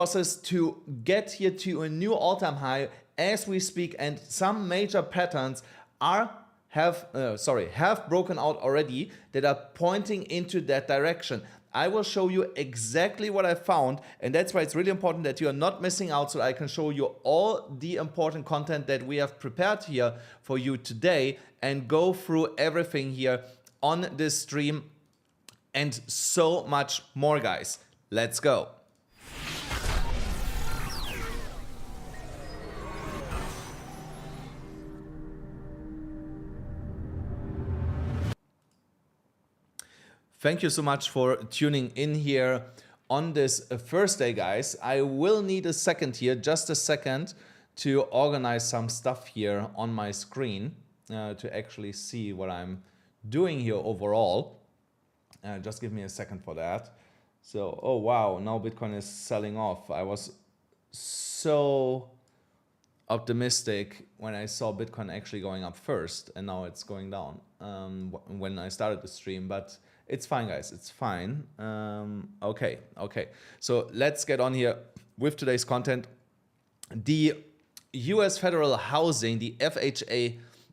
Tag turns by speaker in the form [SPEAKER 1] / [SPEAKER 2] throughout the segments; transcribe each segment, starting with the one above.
[SPEAKER 1] process to get here to a new all-time high as we speak, and some major patterns have broken out already that are pointing into that direction. I will show you exactly what I found, and that's why it's really important that you are not missing out, so I can show you all the important content that we have prepared here for you today and go through everything here on this stream and so much more, guys. Let's go. Thank you so much for tuning in here on this first day, guys. I will need a second here, just a second, to organize some stuff here on my screen to actually see what I'm doing here overall. Just give me a second for that. So, oh wow, now Bitcoin is selling off. I was so optimistic when I saw Bitcoin actually going up first, and now it's going down when I started the stream, but it's fine, guys, it's fine. Okay, so let's get on here with today's content. The US federal housing, the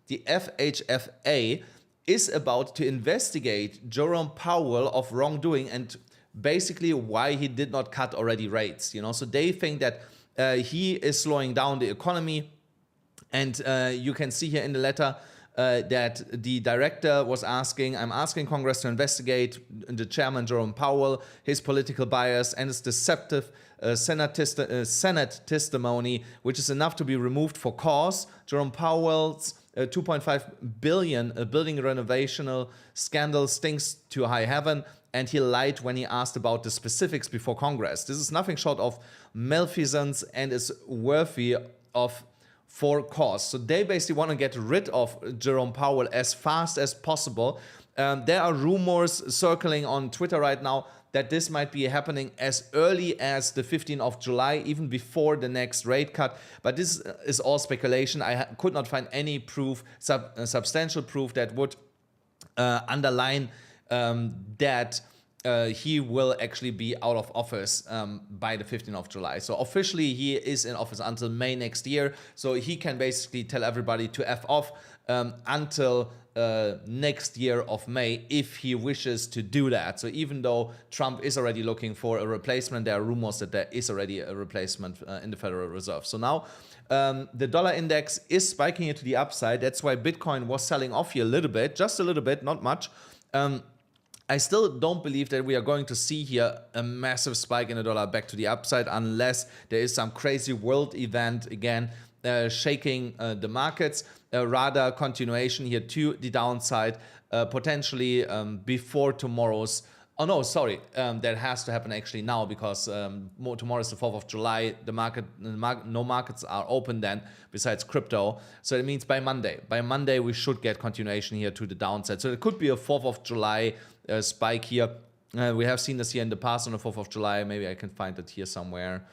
[SPEAKER 1] FHFA, is about to investigate Jerome Powell of wrongdoing and basically why he did not cut already rates. So they think that he is slowing down the economy, and you can see here in the letter that the director was asking, I'm asking Congress to investigate the chairman Jerome Powell, his political bias, and his deceptive Senate testimony, which is enough to be removed for cause. Jerome Powell's $2.5 billion building renovational scandal stinks to high heaven, and he lied when he asked about the specifics before Congress. This is nothing short of malfeasance and is worthy of for cause. So they basically want to get rid of Jerome Powell as fast as possible. There are rumors circling on Twitter right now that this might be happening as early as the 15th of July, even before the next rate cut. But this is all speculation. I could not find any proof, substantial proof that would underline that he will actually be out of office by the 15th of July. So officially he is in office until May next year. So he can basically tell everybody to F off until next year of May if he wishes to do that. So even though Trump is already looking for a replacement, there are rumors that there is already a replacement in the Federal Reserve. So now the dollar index is spiking here to the upside. That's why Bitcoin was selling off here a little bit, just a little bit, not much. I still don't believe that we are going to see here a massive spike in the dollar back to the upside unless there is some crazy world event again shaking the markets. Rather continuation here to the downside, potentially before tomorrow's. Oh no, sorry, that has to happen actually now because tomorrow is the 4th of July. No markets are open then besides crypto. So it means by Monday. By Monday we should get continuation here to the downside. So it could be a 4th of July spike here. We have seen this here in the past on the 4th of July. Maybe I can find it here somewhere.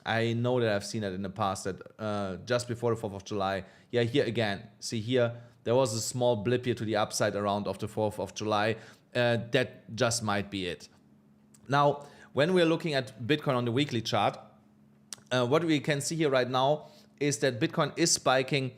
[SPEAKER 1] I know that I've seen it in the past that just before the 4th of July. Yeah, here again. See here, there was a small blip here to the upside around of the 4th of July. That just might be it. Now, when we're looking at Bitcoin on the weekly chart, what we can see here right now is that Bitcoin is spiking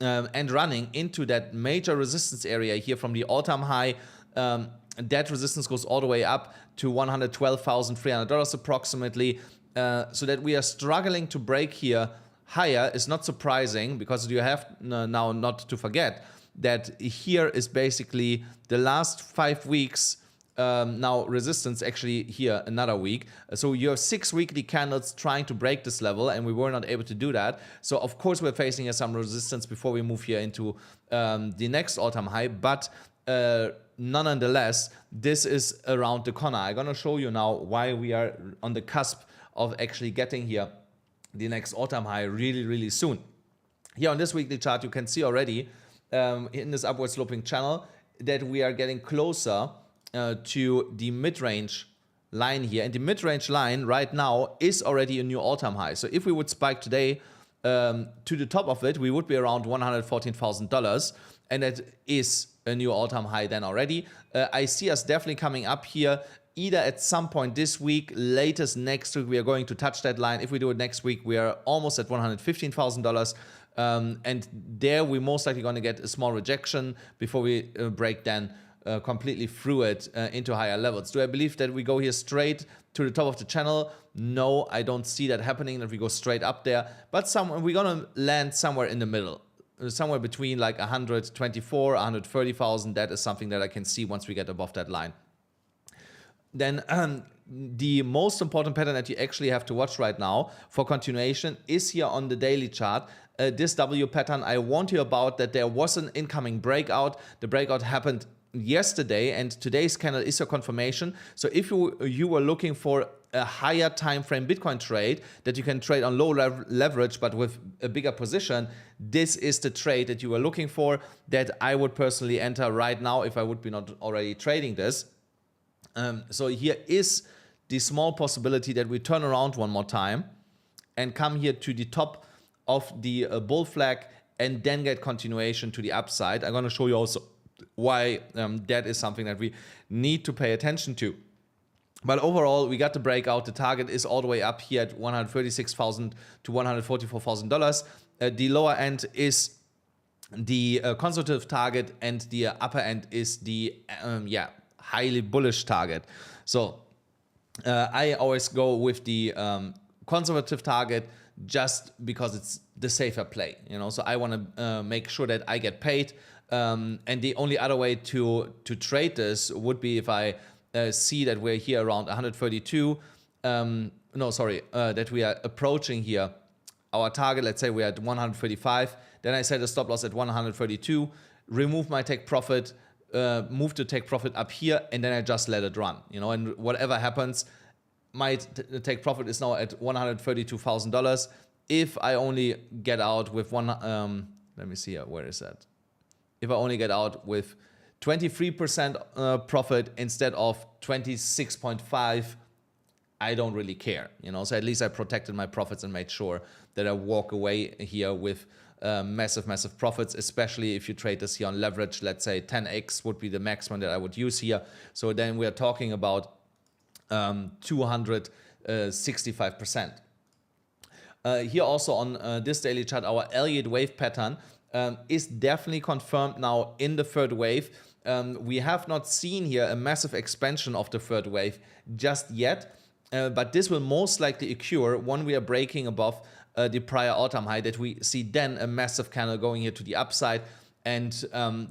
[SPEAKER 1] and running into that major resistance area here from the all-time high. That resistance goes all the way up to $112,300 approximately. So that we are struggling to break here higher is not surprising because you have now not to forget that here is basically the last 5 weeks now resistance actually here another week. So you have 6 weekly candles trying to break this level and we were not able to do that. So of course we're facing some resistance before we move here into the next all-time high, but nonetheless this is around the corner. I'm gonna show you now why we are on the cusp of actually getting here the next all-time high really soon. Here on this weekly chart you can see already in this upward sloping channel that we are getting closer to the mid-range line here, and the mid-range line right now is already a new all-time high. So if we would spike today to the top of it, we would be around $114,000, and that is a new all-time high then already. I see us definitely coming up here either at some point this week, latest next week, we are going to touch that line. If we do it next week, we are almost at $115,000. And there we're most likely going to get a small rejection before we break then completely through it into higher levels. Do I believe that we go here straight to the top of the channel? No, I don't see that happening, that we go straight up there. But we're going to land somewhere in the middle. Somewhere between like 124, 130,000. That is something that I can see once we get above that line. Then the most important pattern that you actually have to watch right now for continuation is here on the daily chart. This W pattern, I warned you about that there was an incoming breakout. The breakout happened yesterday, and today's candle is a confirmation. So if you were looking for a higher time frame Bitcoin trade that you can trade on low leverage but with a bigger position, this is the trade that you were looking for, that I would personally enter right now if I would be not already trading this. So here is the small possibility that we turn around one more time and come here to the top of the bull flag and then get continuation to the upside. I'm going to show you also why that is something that we need to pay attention to. But overall, we got the breakout. The target is all the way up here at $136,000 to $144,000. The lower end is the conservative target, and the upper end is the highly bullish target. So I always go with the conservative target just because it's the safer play, you know. So I want to make sure that I get paid. And the only other way to trade this would be if I see that we're here around 132. That we are approaching here our target. Let's say we're at 135. Then I set a stop loss at 132. Remove my take profit. Move to take profit up here, and then I just let it run, you know, and whatever happens, my take profit is now at $132,000. If I only get out with let me see here, where is that? If I only get out with 23% profit instead of 26.5, I don't really care, you know. So at least I protected my profits and made sure that I walk away here with massive profits, especially if you trade this here on leverage. Let's say 10x would be the maximum that I would use here. So then we are talking about 265%. Here also on this daily chart, our Elliott wave pattern is definitely confirmed now in the third wave. We have not seen here a massive expansion of the third wave just yet, but this will most likely occur when we are breaking above the prior all-time high, that we see then a massive candle going here to the upside. And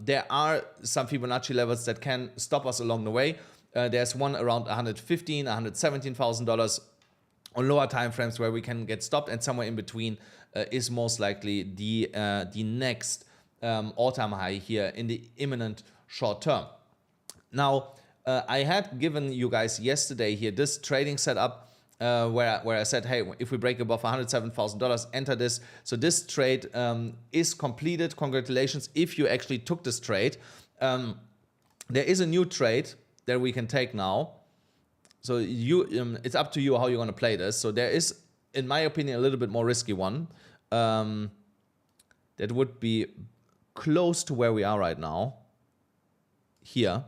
[SPEAKER 1] there are some Fibonacci levels that can stop us along the way. There's one around $115,000, $117,000 on lower time frames where we can get stopped, and somewhere in between is most likely the next all-time high here in the imminent short term. Now, I had given you guys yesterday here this trading setup where I said, hey, if we break above $107,000, enter this. So this trade is completed. Congratulations if you actually took this trade. There is a new trade that we can take now. So it's up to you how you're going to play this. So there is, in my opinion, a little bit more risky one that would be close to where we are right now, here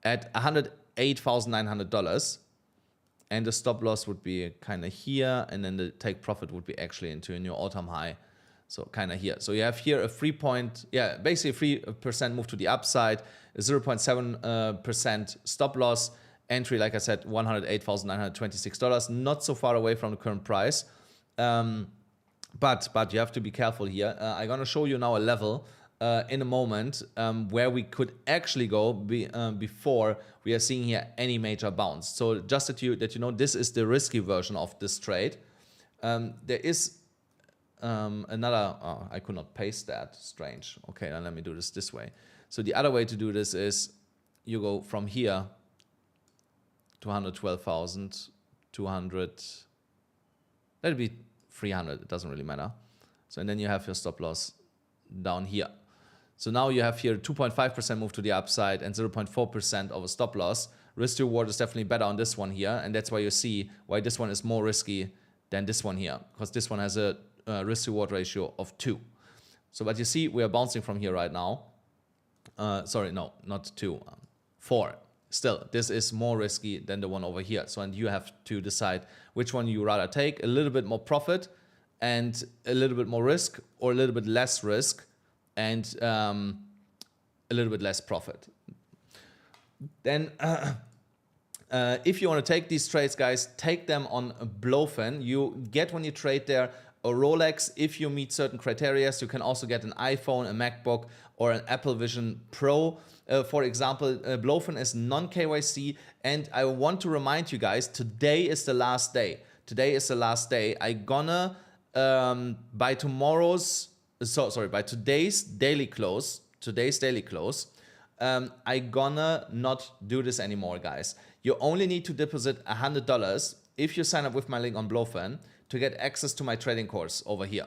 [SPEAKER 1] at $108,900. And the stop loss would be kind of here, and then the take profit would be actually into a new all-time high, so kind of here. So you have here a 3% move to the upside, a 0.7% stop loss, entry, like I said, $108,926, not so far away from the current price. But you have to be careful here. I'm gonna show you now a level in a moment where we could actually go before we are seeing here any major bounce. So just that you know, this is the risky version of this trade. There is another, I could not paste that, strange. Okay, then let me do this way. So the other way to do this is you go from here to 112,200, that'd be 300, it doesn't really matter. So, and then you have your stop loss down here. So now you have here 2.5% move to the upside and 0.4% of a stop loss. Risk to reward is definitely better on this one here, and that's why you see why this one is more risky than this one here, because this one has a risk to reward ratio of 2. So, but you see we are bouncing from here right now. Sorry, no, not 2, 4. still, this is more risky than the one over here. So, and you have to decide which one you rather take, a little bit more profit and a little bit more risk, or a little bit less risk and a little bit less profit. Then if you want to take these trades, guys, take them on BloFin. You get, when you trade there, a Rolex. If you meet certain criteria, you can also get an iPhone, a MacBook, or an Apple Vision Pro. For example, BloFin is non-KYC, and I want to remind you guys, today is the last day. Today is the last day. I gonna by today's daily close, I gonna not do this anymore, guys. You only need to deposit $100 if you sign up with my link on BloFin to get access to my trading course over here.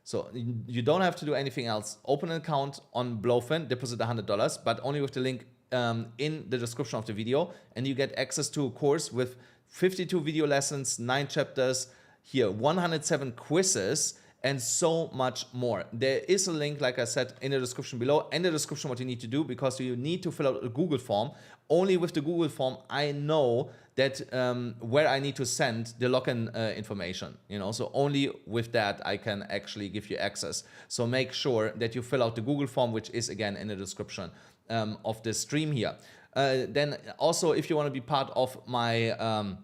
[SPEAKER 1] So you don't have to do anything else. Open an account on BloFin, deposit $100, but only with the link in the description of the video, and you get access to a course with 52 video lessons, 9 chapters, here 107 quizzes, and so much more. There is a link, like I said, in the description below, and the description what you need to do, because you need to fill out a Google form. Only with the Google form I know that where I need to send the login information, you know, so only with that I can actually give you access. So make sure that you fill out the Google form, which is again in the description of the stream here. Then also, if you want to be part of my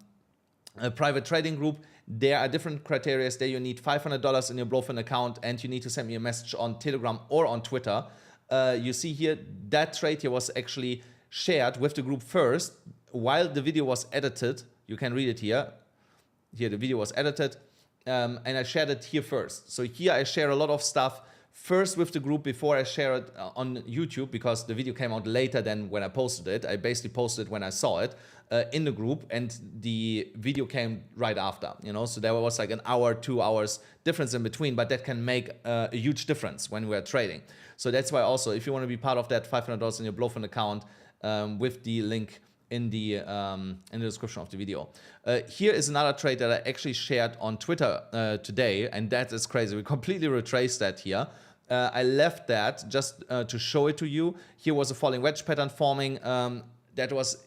[SPEAKER 1] private trading group, there are different criteria. There you need $500 in your BloFin account, and you need to send me a message on Telegram or on Twitter. You see here, that trade here was actually shared with the group first, while the video was edited. You can read it here. Here the video was edited, and I shared it here first. So here I share a lot of stuff first with the group before I share it on YouTube, because the video came out later than when I posted it. I basically posted it when I saw it in the group, and the video came right after, you know, so there was like an hour, 2 hours difference in between, but that can make a huge difference when we're trading. So that's why also, if you want to be part of that, $500 in your BloFin account with the link in the description of the video. Here is another trade that I actually shared on Twitter today, and that is crazy. We completely retraced that here. I left that just to show it to you. Here was a falling wedge pattern forming. That was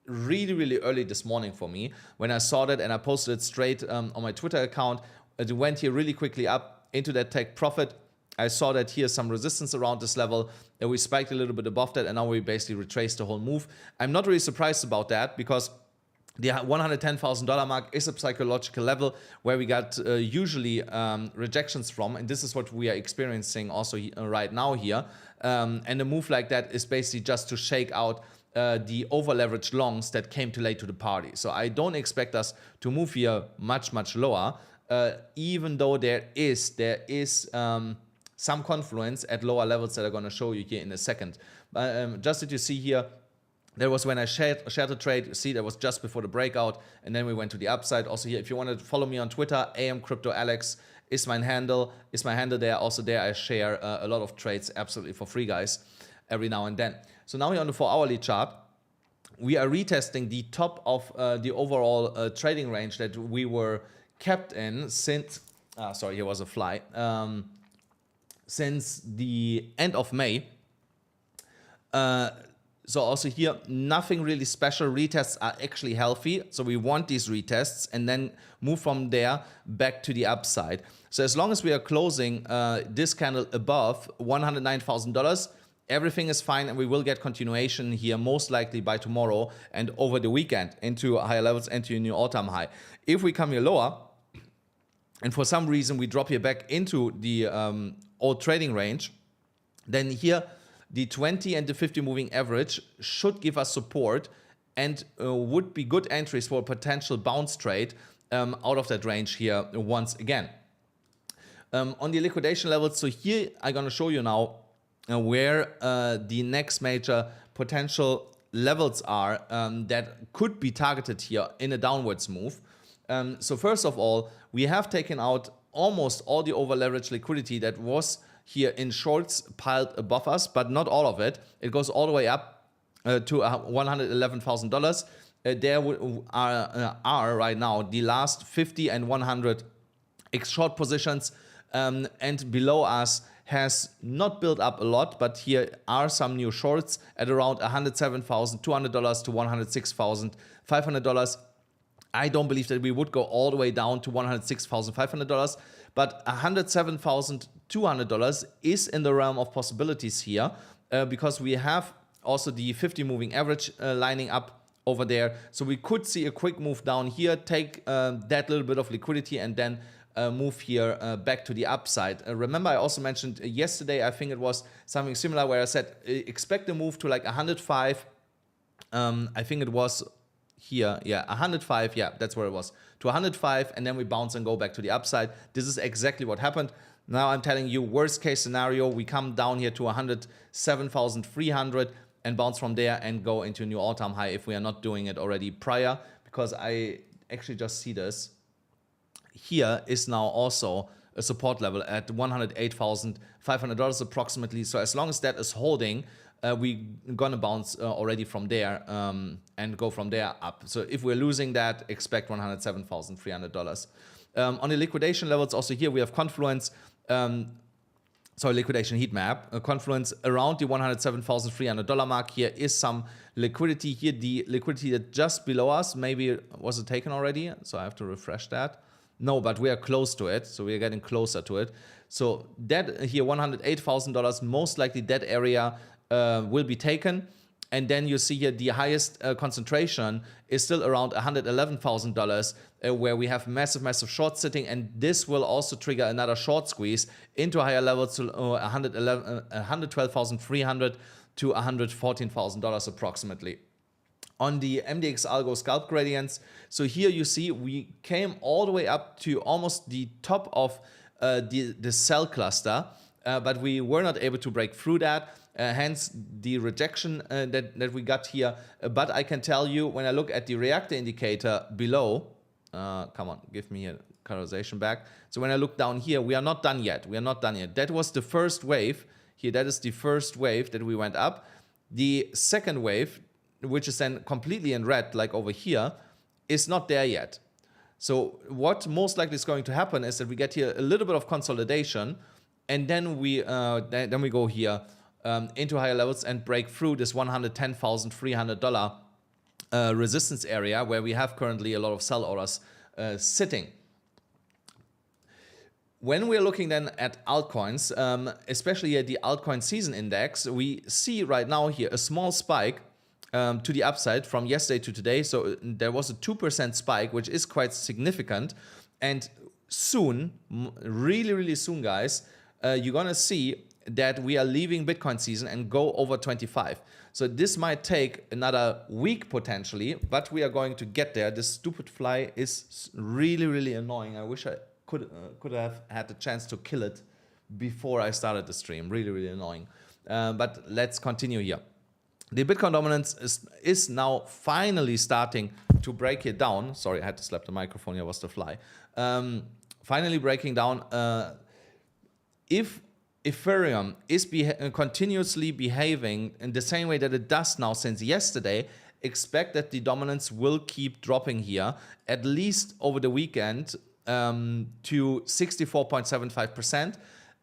[SPEAKER 1] really early this morning for me when I saw that, and I posted it straight on my Twitter account. It went here really quickly up into that take profit. I saw that here's some resistance around this level, and we spiked a little bit above that, and now we basically retraced the whole move. I'm not really surprised about that, because the $110,000 mark is a psychological level where we got usually rejections from, and this is what we are experiencing also right now here. And a move like that is basically just to shake out the over-leveraged longs that came too late to the party. So I don't expect us to move here much lower, even though there is some confluence at lower levels that I'm going to show you here in a second. Just that you see here, that was when I shared the trade. You see, that was just before the breakout, and then we went to the upside. Also here, if you want to follow me on Twitter, AMCrypto Alex is my handle. There. Also there, I share a lot of trades absolutely for free, guys, every now and then. So now here on the 4-hourly chart, we are retesting the top of the overall trading range that we were kept in since. Sorry, here was a fly. Since the end of May. So also here, nothing really special. Retests are actually healthy. So we want these retests and then move from there back to the upside. So as long as we are closing this candle above $109,000, everything is fine, and we will get continuation here most likely by tomorrow and over the weekend into higher levels and to a new all-time high. If we come here lower, and for some reason we drop here back into the old trading range, then here the 20 and the 50 moving average should give us support and would be good entries for a potential bounce trade out of that range here once again. On the liquidation levels, so here I'm going to show you now where the next major potential levels are that could be targeted here in a downwards move. So first of all, we have taken out almost all the over-leveraged liquidity that was here in shorts piled above us, but not all of it. It goes all the way up to $111,000. There are right now the last 50 and 100 short positions, and below us has not built up a lot, but here are some new shorts at around $107,200 to $106,500. I don't believe that we would go all the way down to $106,500, but $107,200 is in the realm of possibilities here, because we have also the 50 moving average lining up over there. So we could see a quick move down here, take that little bit of liquidity, and then move here back to the upside. Remember, I also mentioned yesterday, I think it was something similar, where I said expect a move to like 105. I think it was here, yeah, 105, yeah, that's where it was, to 105, and then we bounce and go back to the upside. This is exactly what happened. Now I'm telling you, worst case scenario, we come down here to 107,300 and bounce from there and go into a new all-time high if we are not doing it already prior, because I actually just see this. Here is now also a support level at $108,500 approximately. So as long as that is holding, we're gonna bounce already from there and go from there up. So if we're losing that, expect $107,300. On the liquidation levels, also here we have Confluence, liquidation heat map, Confluence around the $107,300 mark. Here is some liquidity here, the liquidity that just below us, maybe was it taken already? So I have to refresh that. No, but we are close to it, so we are getting closer to it. So that here, $108,000, most likely that area will be taken. And then you see here the highest concentration is still around $111,000, where we have massive short sitting, and this will also trigger another short squeeze into higher levels to $112,300 to $114,000 approximately. On the MDX Algo scalp gradients, so here you see we came all the way up to almost the top of the cell cluster, but we were not able to break through that. Hence the rejection that we got here. But I can tell you, when I look at the reactor indicator below, come on, give me a colorization back. So when I look down here, we are not done yet. We are not done yet. That was the first wave. Here, that is the first wave that we went up. The second wave, which is then completely in red, like over here, is not there yet. So what most likely is going to happen is that we get here a little bit of consolidation, and then we go here into higher levels and break through this $110,300 resistance area, where we have currently a lot of sell orders sitting. When we're looking then at altcoins, especially at the altcoin season index, we see right now here a small spike to the upside from yesterday to today. So there was a 2% spike, which is quite significant. And soon, really soon, guys, you're gonna see that we are leaving Bitcoin season and go over 25. So this might take another week potentially, but we are going to get there. This stupid fly is really annoying. I wish I could have had the chance to kill it before I started the stream. Really annoying. But let's continue here. The Bitcoin dominance is now finally starting to break it down. Sorry, I had to slap the microphone. Here was the fly. Finally breaking down. If Ethereum is continuously behaving in the same way that it does now since yesterday, expect that the dominance will keep dropping here, at least over the weekend, to 64.75%.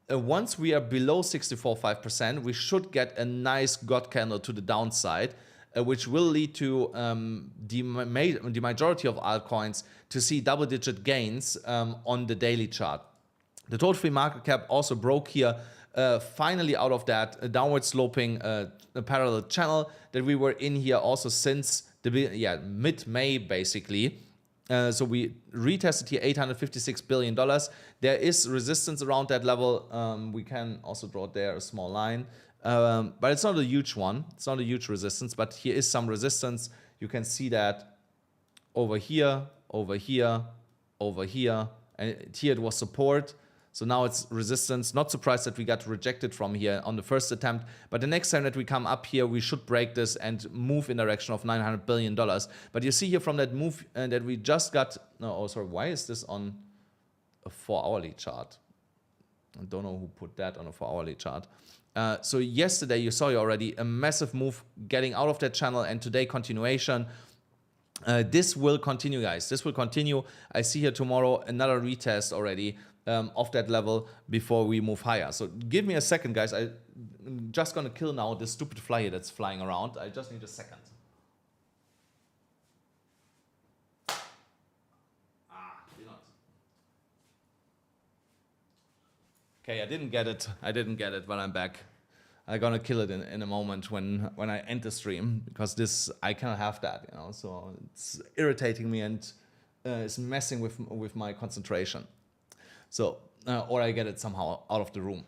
[SPEAKER 1] Once we are below 64.5%, we should get a nice God candle to the downside, which will lead to the majority of altcoins to see double-digit gains on the daily chart. The total free market cap also broke here, finally out of that downward sloping parallel channel that we were in here also since the mid-May basically. So we retested here $856 billion. There is resistance around that level. We can also draw there a small line, but it's not a huge one. It's not a huge resistance, but here is some resistance. You can see that over here, and here it was support. So now it's resistance. Not surprised that we got rejected from here on the first attempt. But the next time that we come up here, we should break this and move in the direction of $900 billion. But you see here from that move that we just got... why is this on a 4-hourly chart? I don't know who put that on a 4-hourly chart. So yesterday you saw already a massive move getting out of that channel, and today continuation. This will continue, guys. This will continue. I see here tomorrow another retest already. of that level before we move higher. So give me a second, guys. I'm just gonna kill now this stupid fly here that's flying around. I just need a second. Okay, I didn't get it, but I'm back. I'm gonna kill it in a moment when I end the stream, because this, I cannot have that, you know. So it's irritating me and it's messing with my concentration. So or I get it somehow out of the room.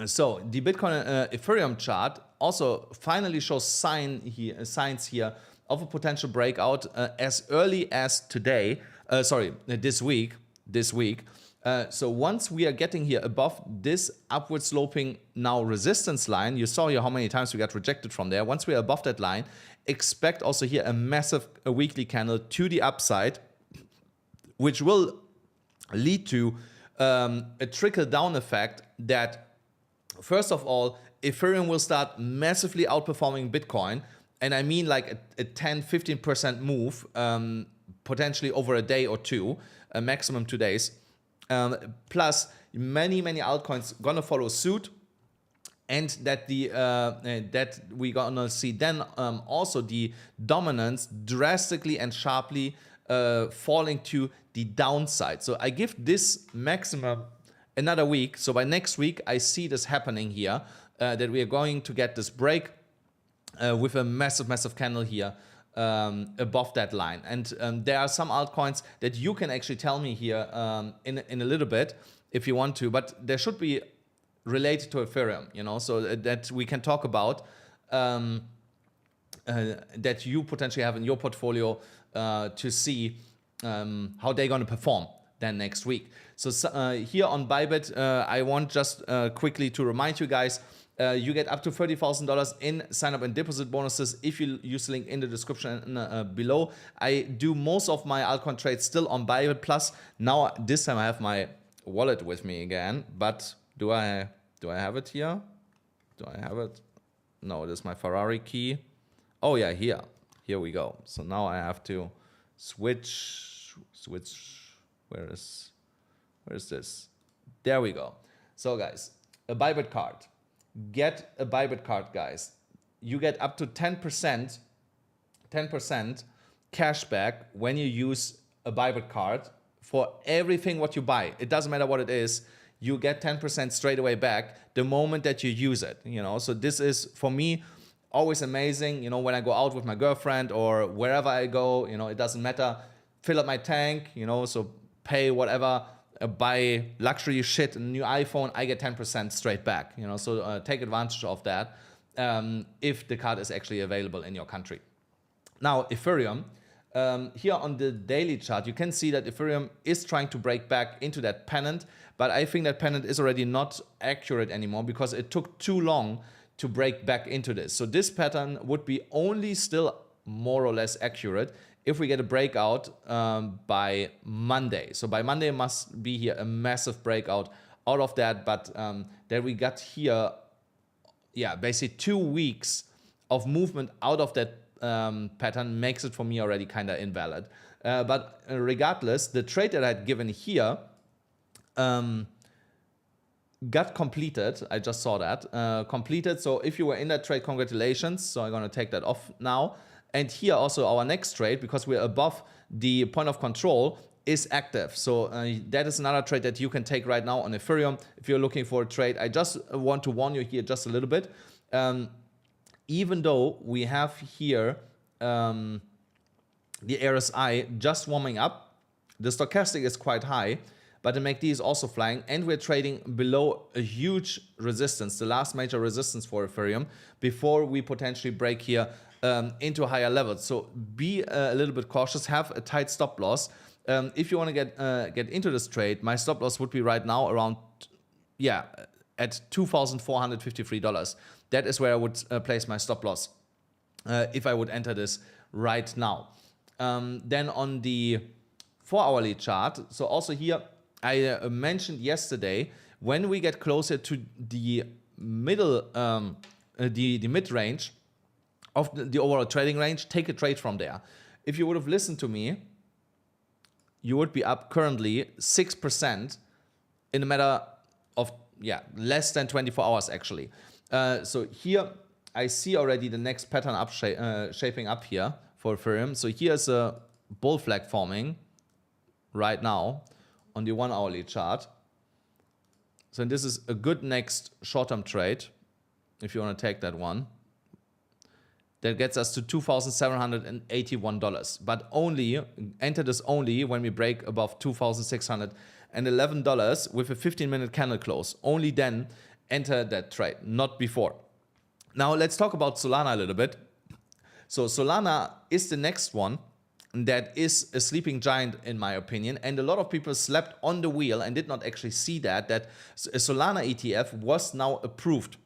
[SPEAKER 1] So the Bitcoin Ethereum chart also finally shows signs here of a potential breakout as early as today. This week. So once we are getting here above this upward sloping now resistance line, you saw here how many times we got rejected from there. Once we are above that line, expect also here a massive weekly candle to the upside, which will lead to a trickle down effect that, first of all, Ethereum will start massively outperforming Bitcoin. And I mean like a 10-15% move, potentially over a day or two, a maximum 2 days. Plus, many altcoins gonna follow suit, and that that we gonna see then also the dominance drastically and sharply falling to the downside. So I give this maximum another week. So by next week, I see this happening here, that we are going to get this break with a massive candle here above that line. And there are some altcoins that you can actually tell me here in a little bit if you want to, but there should be related to Ethereum, you know, so that we can talk about that you potentially have in your portfolio to see how they're going to perform then next week. So here on Bybit, I want just quickly to remind you guys, you get up to $30,000 in sign-up and deposit bonuses if you use the link in the description below. I do most of my altcoin trades still on Bybit. Plus, now this time I have my wallet with me again. But do I have it here? Do I have it? No, this is my Ferrari key. Oh yeah, here we go. So now I have to switch. Where is this? There we go. So guys, a Bybit card. Get a Bybit card, guys. You get up to 10% cash back when you use a Bybit card for everything what you buy. It doesn't matter what it is. You get 10% straight away back the moment that you use it. You know, so this is for me always amazing. You know, when I go out with my girlfriend or wherever I go, you know, it doesn't matter. Fill up my tank. You know, so pay whatever. Buy luxury shit, a new iPhone, I get 10% straight back, you know, so take advantage of that if the card is actually available in your country. Now, Ethereum, here on the daily chart, you can see that Ethereum is trying to break back into that pennant, but I think that pennant is already not accurate anymore because it took too long to break back into this. So this pattern would be only still more or less accurate if we get a breakout by Monday. So by Monday must be here a massive breakout out of that, but then we got here, yeah, basically 2 weeks of movement out of that pattern makes it for me already kind of invalid. But regardless, the trade that I had given here got completed. I just saw that completed. So if you were in that trade, congratulations. So I'm gonna take that off now. And here also our next trade, because we're above the point of control, is active. So that is another trade that you can take right now on Ethereum if you're looking for a trade. I just want to warn you here just a little bit. Even though we have here the RSI just warming up, the stochastic is quite high, but the MACD is also flying, and we're trading below a huge resistance, the last major resistance for Ethereum, before we potentially break here into higher levels. So be a little bit cautious, have a tight stop loss. If you want to get into this trade, my stop loss would be right now around, yeah, at $2,453. That is where I would place my stop loss if I would enter this right now. Then on the 4-hourly chart, so also here I mentioned yesterday, when we get closer to the middle, the mid-range of the overall trading range, take a trade from there. If you would have listened to me, you would be up currently 6% in a matter of less than 24 hours actually. So here I see already the next pattern up shaping up here for Ethereum. So here's a bull flag forming right now on the 1 hourly chart. So this is a good next short-term trade if you want to take that one. That gets us to $2,781, but only enter this only when we break above $2,611 with a 15-minute candle close. Only then enter that trade, not before. Now let's talk about Solana a little bit. So Solana is the next one that is a sleeping giant in my opinion, and a lot of people slept on the wheel and did not actually see that a Solana ETF was now approved.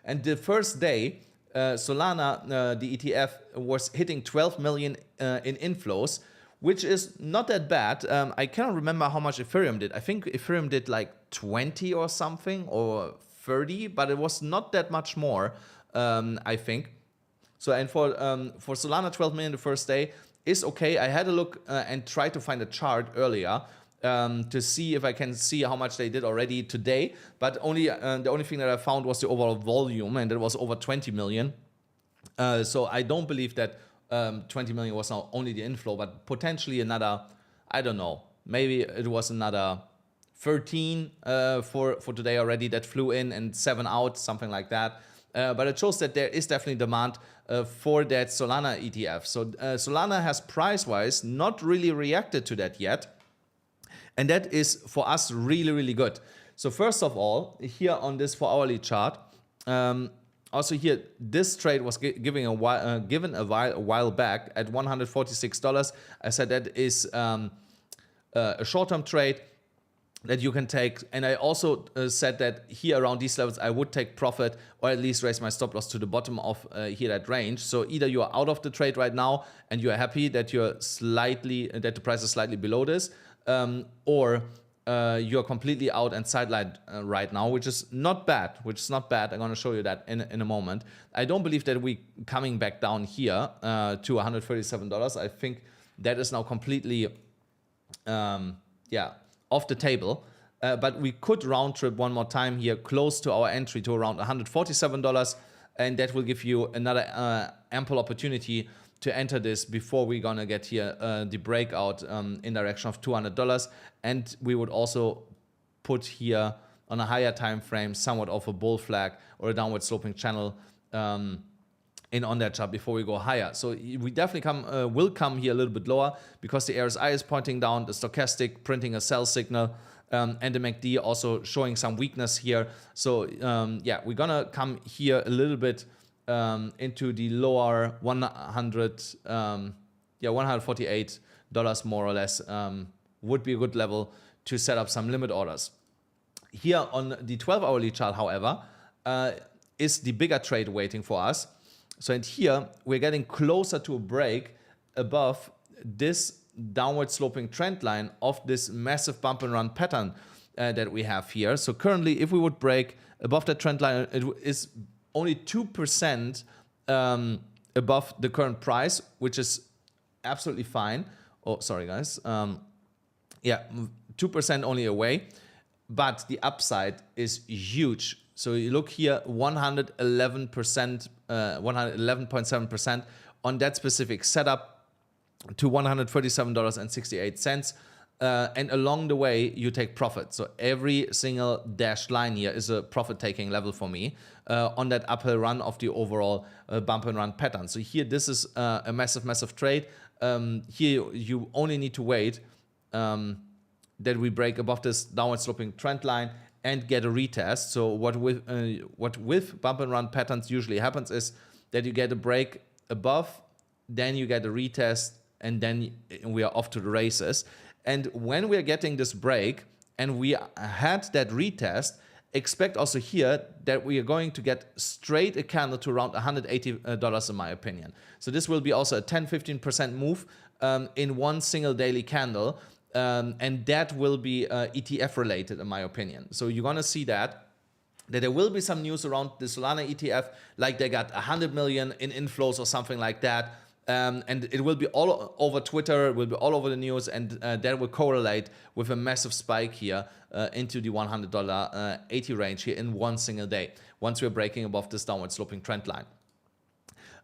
[SPEAKER 1] And the first day, Solana, the ETF, was hitting 12 million in inflows, which is not that bad. I cannot remember how much Ethereum did. I think Ethereum did like 20 or something, or 30, but it was not that much more, I think. So, and for Solana, 12 million the first day is okay. I had a look and tried to find a chart earlier to see if I can see how much they did already today, but only the only thing that I found was the overall volume, and it was over 20 million. So I don't believe that 20 million was now only the inflow, but potentially another, I don't know, maybe it was another 13 for today already that flew in and 7 out, something like that. But it shows that there is definitely demand for that Solana ETF. So Solana has price-wise not really reacted to that yet. And that is for us really, really good. So first of all, here on this 4-hourly chart, also here, this trade was given a while back at $146. I said that is a short-term trade that you can take. And I also said that here around these levels, I would take profit or at least raise my stop loss to the bottom of here that range. So either you are out of the trade right now and you are happy that that the price is slightly below this, or you're completely out and sidelined right now, which is not bad. I'm going to show you that in a moment. I don't believe that we coming back down here to $137. I think that is now completely, off the table. But we could round trip one more time here, close to our entry to around $147, and that will give you another ample opportunity to enter this before we're gonna get here the breakout in direction of $200. And we would also put here on a higher time frame somewhat of a bull flag or a downward sloping channel in on that chart before we go higher. So we definitely will come here a little bit lower because the RSI is pointing down, the stochastic printing a sell signal, and the MACD also showing some weakness here. So we're gonna come here a little bit into the lower $148 more or less would be a good level to set up some limit orders. Here on the 12-hourly chart, however, is the bigger trade waiting for us. So and here we're getting closer to a break above this downward sloping trend line of this massive bump and run pattern that we have here. So currently, if we would break above that trend line, it is only 2% above the current price, which is absolutely fine. Oh, sorry guys. 2% only away, but the upside is huge. So you look here, 111%, 111.7% on that specific setup to $137.68. And along the way, you take profit. So every single dashed line here is a profit-taking level for me on that uphill run of the overall bump and run pattern. So here, this is a massive, massive trade. Here, you only need to wait that we break above this downward sloping trend line and get a retest. So what with bump and run patterns usually happens is that you get a break above, then you get a retest, and then we are off to the races. And when we are getting this break and we had that retest, expect also here that we are going to get straight a candle to around $180 in my opinion. So this will be also a 10-15% move in one single daily candle. And that will be ETF related in my opinion. So you're going to see that there will be some news around the Solana ETF, like they got 100 million in inflows or something like that. And it will be all over Twitter, it will be all over the news, and that will correlate with a massive spike here into the $100 80 range here in one single day, once we're breaking above this downward sloping trend line.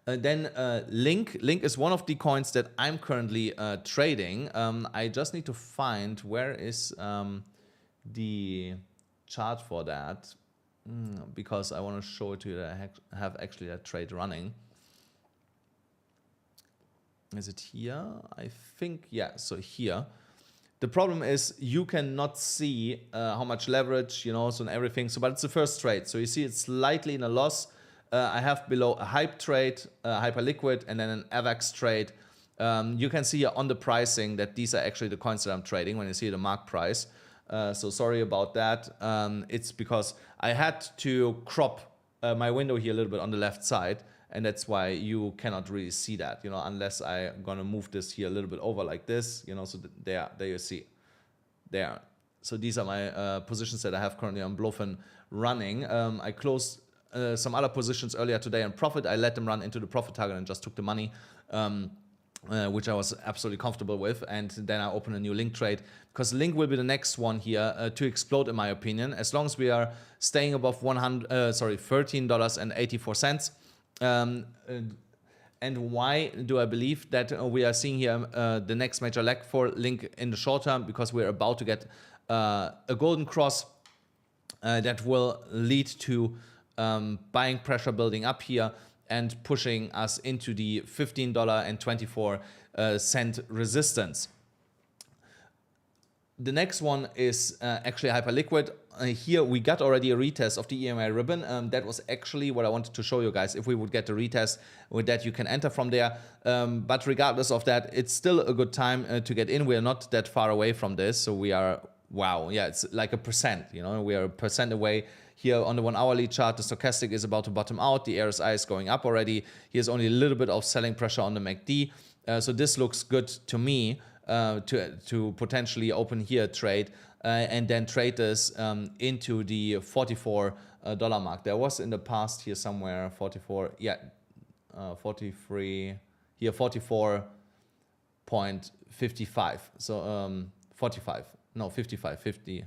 [SPEAKER 1] Then Link is one of the coins that I'm currently trading. I just need to find where is the chart for that, because I want to show it to you that I have actually that trade running. Is it here? I think, yeah, so here. The problem is you cannot see how much leverage, you know, so and everything. So, but it's the first trade. So you see it's slightly in a loss. I have below a hype trade, Hyperliquid, and then an AVAX trade. You can see here on the pricing that these are actually the coins that I'm trading when you see the mark price. So sorry about that. It's because I had to crop my window here a little bit on the left side. And that's why you cannot really see that, you know, unless I'm going to move this here a little bit over like this, you know, so there you see. There. So these are my positions that I have currently on BloFin running. I closed some other positions earlier today on profit. I let them run into the profit target and just took the money, which I was absolutely comfortable with. And then I open a new Link trade, because Link will be the next one here to explode, in my opinion, as long as we are staying above $13.84. And why do I believe that we are seeing here the next major leg for Link in the short term? Because we're about to get a golden cross that will lead to buying pressure building up here and pushing us into the $15.24 resistance. The next one is actually Hyperliquid. Here we got already a retest of the EMA ribbon. That was actually what I wanted to show you guys. If we would get the retest, with that you can enter from there. But regardless of that, it's still a good time to get in. We are not that far away from this. So we are, wow, yeah, it's like a percent, you know, we are a percent away. Here on the 1 hourly chart, the stochastic is about to bottom out. The RSI is going up already. Here's only a little bit of selling pressure on the MACD. So this looks good to me. To potentially open here a trade and then trade this into the $44 mark. There was in the past here somewhere 44, yeah, 43, here 44.55. So 45, no 55, 50,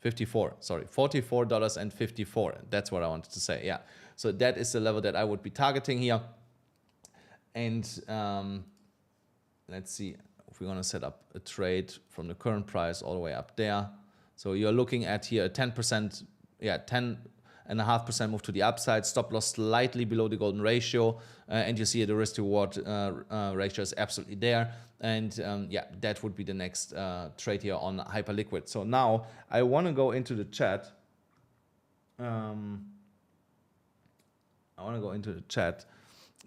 [SPEAKER 1] 54, sorry, $44.54. That's what I wanted to say, yeah. So that is the level that I would be targeting here. And let's see. If we're going to set up a trade from the current price all the way up there. So you're looking at here a 10%, yeah, 10.5% move to the upside, stop loss slightly below the golden ratio. And you see the risk to reward ratio is absolutely there. And yeah, that would be the next trade here on Hyperliquid. So now I want to go into the chat.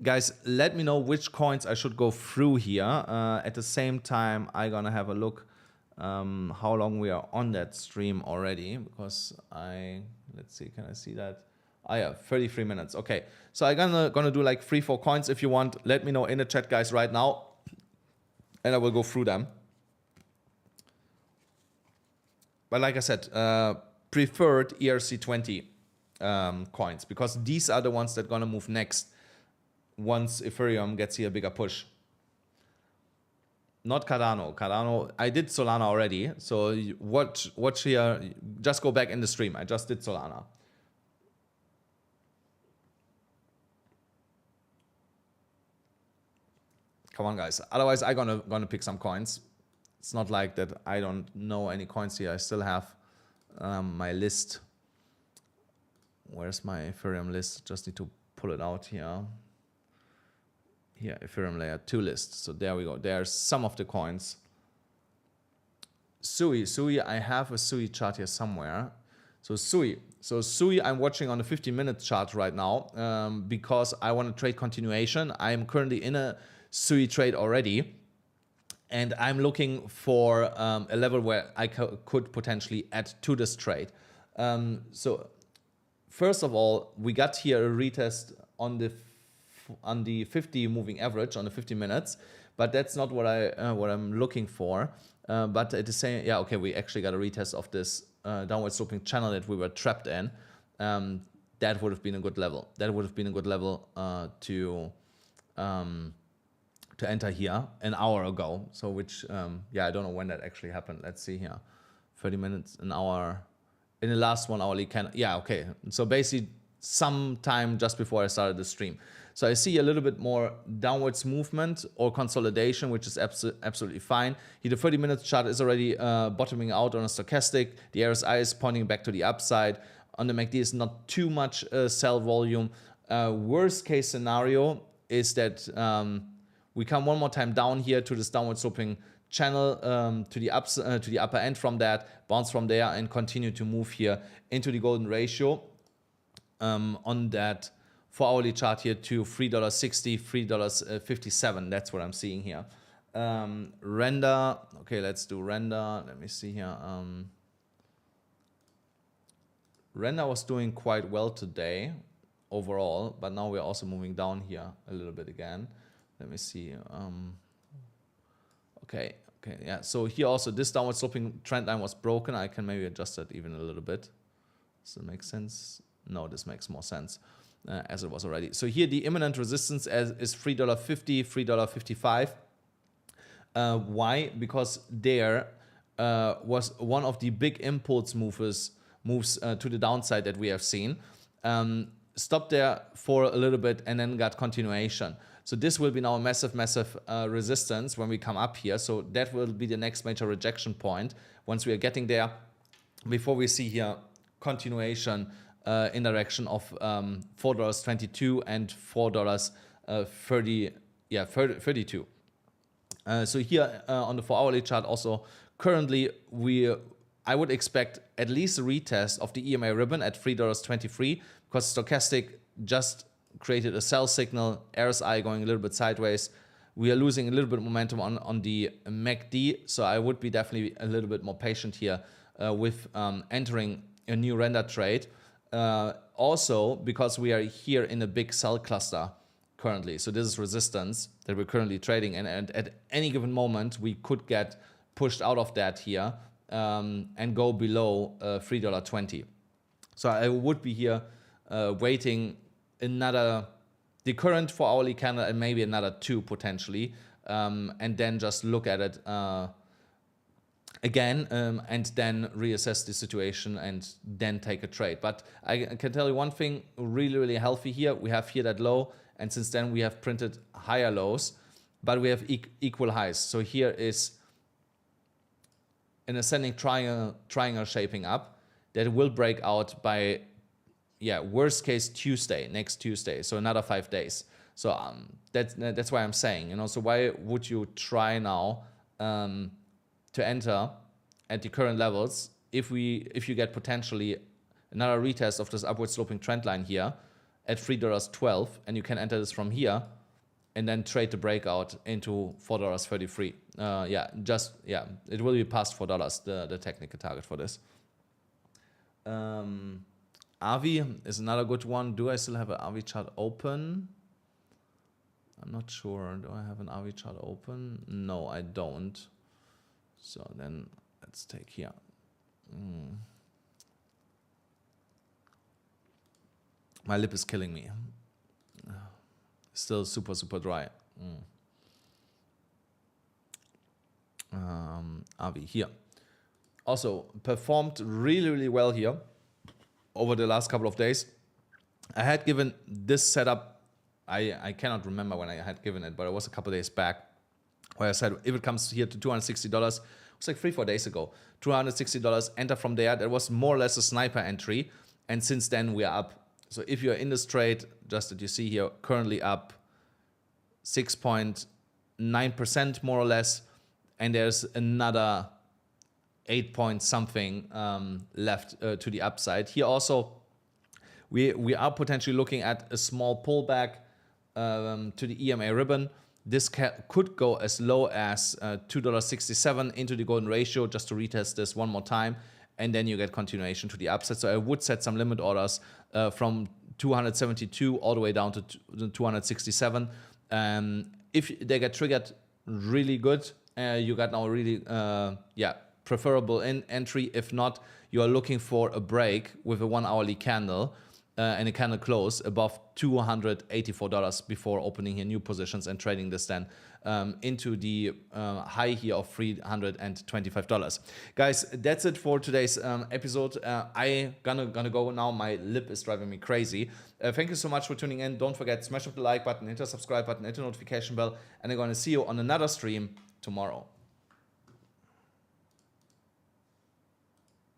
[SPEAKER 1] Guys, let me know which coins I should go through here. At the same time, I'm gonna have a look how long we are on that stream already, because let's see, can I see that? Ah, yeah, 33 minutes. Okay, so I'm gonna do like 3-4 coins. If you want, let me know in the chat, guys, right now, and I will go through them. But like I said, preferred ERC20 coins, because these are the ones that are gonna move next once Ethereum gets here a bigger push. Not Cardano. Cardano, I did Solana already. So watch here. Just go back in the stream. I just did Solana. Come on, guys. Otherwise, I'm gonna pick some coins. It's not like that I don't know any coins here. I still have my list. Where's my Ethereum list? Just need to pull it out here. Here, Ethereum layer 2 list. So there we go. There's some of the coins. Sui, I have a Sui chart here somewhere. So Sui, I'm watching on the 15-minute chart right now because I want to trade continuation. I'm currently in a Sui trade already, and I'm looking for a level where I could potentially add to this trade. So first of all, we got here a retest on the 50 moving average on the 50 minutes, but that's not what I'm looking for. But at the same, yeah, okay, we actually got a retest of this downward sloping channel that we were trapped in. That would have been a good level. That would have been a good level to to enter here an hour ago. So which, yeah, I don't know when that actually happened. Let's see here, 30 minutes, an hour, in the last 1 hourly candle. Yeah, okay. So basically sometime just before I started the stream. So I see a little bit more downwards movement or consolidation, which is absolutely fine. Here, the 30 minutes chart is already bottoming out on a stochastic. The RSI is pointing back to the upside. On the MACD is not too much sell volume. Worst case scenario is that we come one more time down here to this downward sloping channel to the upper end from that, bounce from there, and continue to move here into the golden ratio on that 4-hourly chart here to $3.60, $3.57. That's what I'm seeing here. Render. Okay, let's do render. Let me see here. Render was doing quite well today overall, but now we're also moving down here a little bit again. Let me see. Okay, yeah. So here also this downward sloping trend line was broken. I can maybe adjust that even a little bit. Does it make sense? No, this makes more sense as it was already. So here the imminent resistance is $3.50, $3.55. Why? Because there was one of the big impulse moves to the downside that we have seen. Stopped there for a little bit and then got continuation. So this will be now a massive resistance when we come up here. So that will be the next major rejection point once we are getting there, before we see here continuation in direction of $4.22 and $4.32. So here on the 4-hourly chart also, currently I would expect at least a retest of the EMA ribbon at $3.23, because stochastic just created a sell signal, RSI going a little bit sideways. We are losing a little bit of momentum on the MACD, so I would be definitely a little bit more patient here with entering a new render trade. Also, because we are here in a big sell cluster currently. So this is resistance that we're currently trading, and at any given moment we could get pushed out of that here and go below $3.20. So I would be here waiting the current 4-hourly candle and maybe another 2 potentially, and then just look at it again and then reassess the situation and then take a trade. But I can tell you one thing, really healthy here. We have here that low, and since then we have printed higher lows, but we have equal highs. So here is an ascending triangle shaping up that will break out by, yeah, worst case next Tuesday, so another 5 days. So that's why I'm saying, so why would you try now to enter at the current levels if you get potentially another retest of this upward sloping trend line here at $3.12, and you can enter this from here and then trade the breakout into $4.33. It will be past $4, the technical target for this. Aave is another good one. Do I still have an Aave chart open? I'm not sure. Do I have an Aave chart open? No, I don't. So then let's take here. My lip is killing me. Still super dry. Aave here. Also performed really well here over the last couple of days. I had given this setup, I cannot remember when I had given it, but it was a couple of days back, where I said if it comes here to $260, it was like 3-4 days ago, $260, enter from there. That was more or less a sniper entry, and since then we are up. So if you're in this trade, just that you see here, currently up 6.9% more or less, and there's another 8 point something left to the upside. Here also, we are potentially looking at a small pullback to the EMA ribbon. This could go as low as $2.67 into the golden ratio, just to retest this one more time, and then you get continuation to the upside. So I would set some limit orders from 272 all the way down to 267. If they get triggered really good, you got now really preferable entry. If not, you are looking for a break with a 1-hourly candle and a candle close above $284 before opening here new positions and trading this then into the high here of $325. Guys, that's it for today's episode. I gonna go now. My lip is driving me crazy. Thank you so much for tuning in. Don't forget, smash up the like button, hit the subscribe button, hit the notification bell, and I'm gonna see you on another stream tomorrow.